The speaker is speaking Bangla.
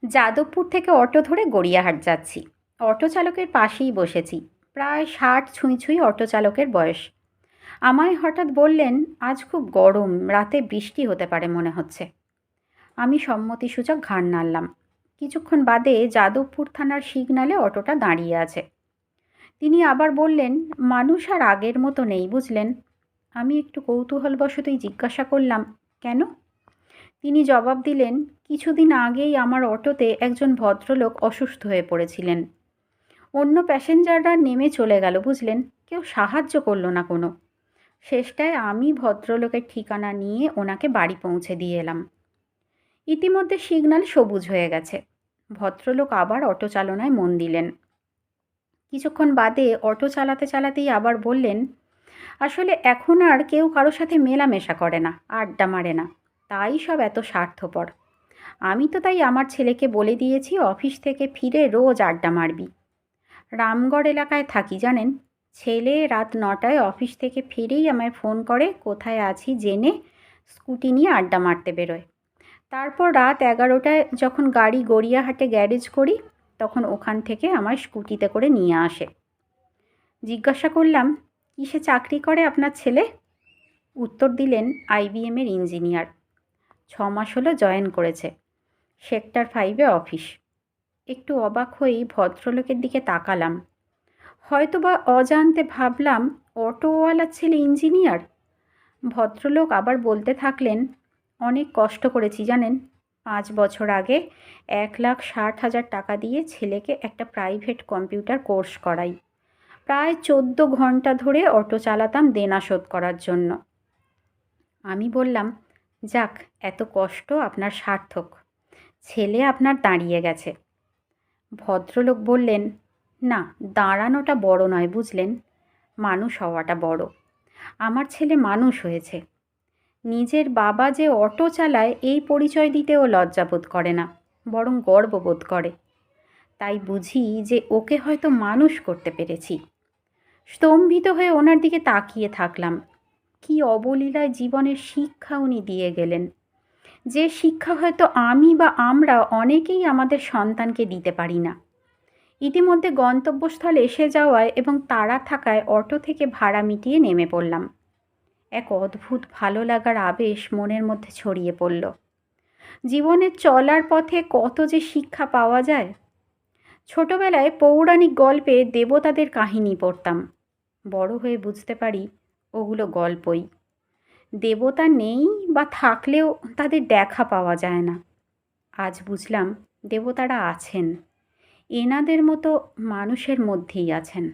যাদবপুর থেকে অটো ধরে গড়িয়াহাট যাচ্ছি। অটো চালকের পাশেই বসেছি। প্রায় 60 ছুঁই ছুঁই অটো চালকের বয়স। আমায় হঠাৎ বললেন, আজ খুব গরম, রাতে বৃষ্টি হতে পারে মনে হচ্ছে। আমি সম্মতিসূচক ঘাড় নাড়লাম। কিছুক্ষণ বাদে যাদবপুর থানার সিগনালে অটোটা দাঁড়িয়ে আছে। তিনি আবার বললেন, মানুষ আর আগের মতো নেই বুঝলেন। আমি একটু কৌতূহলবশতই জিজ্ঞাসা করলাম, কেন? তিনি জবাব দিলেন, কিছুদিন আগেই আমার অটোতে একজন ভদ্রলোক অসুস্থ হয়ে পড়েছিলেন। অন্য প্যাসেঞ্জাররা নেমে চলে গেল বুঝলেন, কেউ সাহায্য করলো না কোনো। শেষটায় আমি ভদ্রলোকের ঠিকানা নিয়ে ওনাকে বাড়ি পৌঁছে দিয়ে এলাম। ইতিমধ্যে সিগন্যাল সবুজ হয়ে গেছে। ভদ্রলোক আবার অটো চালনায় মন দিলেন। কিছুক্ষণ বাদে অটো চালাতে চালাতেই আবার বললেন, আসলে এখন আর কেউ কারো সাথে মেলামেশা করে না, আড্ডা মারে না, তাই সব এত স্বার্থপর। আমি তো তাই আমার ছেলেকে বলে দিয়েছি, অফিস থেকে ফিরে রোজ আড্ডা মারবি। রামগড় এলাকায় থাকি জানেন। ছেলে রাত 9টায় অফিস থেকে ফিরেই আমায় ফোন করে, কোথায় আছি জেনে স্কুটি নিয়ে আড্ডা মারতে বেরোয়। তারপর রাত 11টায় যখন গাড়ি গড়িয়াহাটে গ্যারেজ করি, তখন ওখান থেকে আমায় স্কুটিতে করে নিয়ে আসে। জিজ্ঞাসা করলাম, কিসে চাকরি করে আপনার ছেলে? উত্তর দিলেন, IBM-এর ইঞ্জিনিয়ার। 6 মাস হলো জয়েন করেছে। সেক্টর 5-এ অফিস। একটু অবাক হয়েই ভদ্রলোকের দিকে তাকালাম। হয়তোবা অজান্তে ভাবলাম, অটোওয়ালার ছেলে ইঞ্জিনিয়ার। ভদ্রলোক আবার বলতে থাকলেন, অনেক কষ্ট করেছি জানেন। 5 বছর আগে 1,60,000 টাকা দিয়ে ছেলেকে একটা প্রাইভেট কম্পিউটার কোর্স করাই। প্রায় 14 ঘন্টা ধরে অটো চালাতাম দেনা শোধ করার জন্য। আমি বললাম, যাক, এত কষ্ট আপনার সার্থক। ছেলে আপনার দাঁড়িয়ে গেছে। ভদ্রলোক বললেন, না, দাঁড়ানোটা বড় নয় বুঝলেন, মানুষ হওয়াটা বড়। আমার ছেলে মানুষ হয়েছে। নিজের বাবা যে অটো চালায় এই পরিচয় দিতেও লজ্জাবোধ করে না, বরং গর্ববোধ করে। তাই বুঝি যে ওকে হয়তো মানুষ করতে পেরেছি। স্তম্ভিত হয়ে ওনার দিকে তাকিয়ে থাকলাম। কি অবলীলায় জীবনের শিক্ষা উনি দিয়ে গেলেন, যে শিক্ষা হয়তো আমি বা আমরা অনেকেই আমাদের সন্তানকে দিতে পারি না। ইতিমধ্যে গন্তব্যস্থল এসে যাওয়ায় এবং তাড়া থাকায় অটো থেকে ভাড়া মিটিয়ে নেমে পড়লাম। এক অদ্ভুত ভালো লাগার আবেশ মনের মধ্যে ছড়িয়ে পড়ল। জীবনের চলার পথে কত যে শিক্ষা পাওয়া যায়। ছোটবেলায় পৌরাণিক গল্পে দেবতাদের কাহিনী পড়তাম। বড় হয়ে বুঝতে পারি ওগুলো গল্পই। দেবতা নেই বা থাকলেও তাদের দেখা পাওয়া যায় না। আজ বুঝলাম দেবতারা আছেন, এনাদের মতো মানুষের মধ্যেই আছেন।